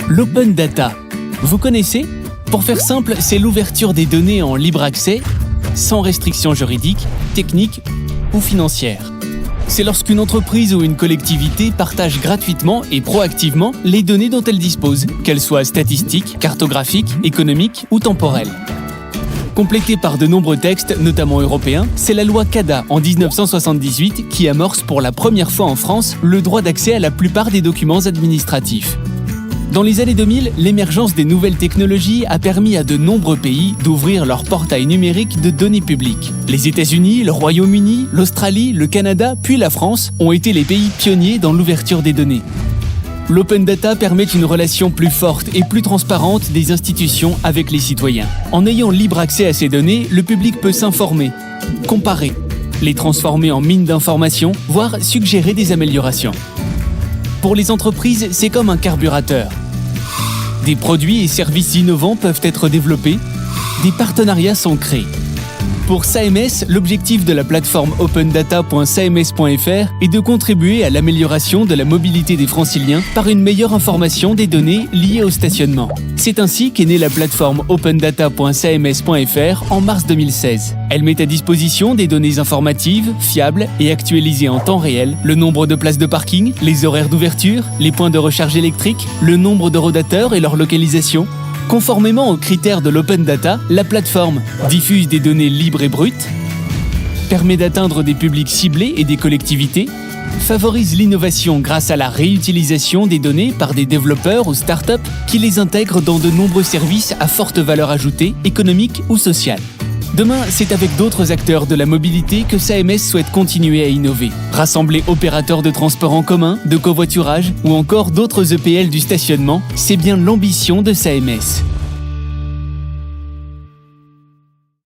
L'open data, vous connaissez? Pour faire simple, c'est l'ouverture des données en libre accès, sans restrictions juridiques, techniques ou financières. C'est lorsqu'une entreprise ou une collectivité partage gratuitement et proactivement les données dont elle dispose, qu'elles soient statistiques, cartographiques, économiques ou temporelles. Complétée par de nombreux textes, notamment européens, c'est la loi CADA en 1978 qui amorce pour la première fois en France le droit d'accès à la plupart des documents administratifs. Dans les années 2000, l'émergence des nouvelles technologies a permis à de nombreux pays d'ouvrir leur portail numérique de données publiques. Les États-Unis, le Royaume-Uni, l'Australie, le Canada, puis la France ont été les pays pionniers dans l'ouverture des données. L'open data permet une relation plus forte et plus transparente des institutions avec les citoyens. En ayant libre accès à ces données, le public peut s'informer, comparer, les transformer en mines d'informations, voire suggérer des améliorations. Pour les entreprises, c'est comme un carburateur. Des produits et services innovants peuvent être développés, des partenariats sont créés. Pour SAMS, l'objectif de la plateforme opendata.sams.fr est de contribuer à l'amélioration de la mobilité des Franciliens par une meilleure information des données liées au stationnement. C'est ainsi qu'est née la plateforme opendata.sams.fr en mars 2016. Elle met à disposition des données informatives, fiables et actualisées en temps réel, le nombre de places de parking, les horaires d'ouverture, les points de recharge électrique, le nombre de rodateurs et leur localisation. Conformément aux critères de l'open data, la plateforme diffuse des données libres et brutes, permet d'atteindre des publics ciblés et des collectivités, favorise l'innovation grâce à la réutilisation des données par des développeurs ou startups qui les intègrent dans de nombreux services à forte valeur ajoutée, économique ou sociale. Demain, c'est avec d'autres acteurs de la mobilité que SAMS souhaite continuer à innover. Rassembler opérateurs de transport en commun, de covoiturage ou encore d'autres EPL du stationnement, c'est bien l'ambition de SAMS.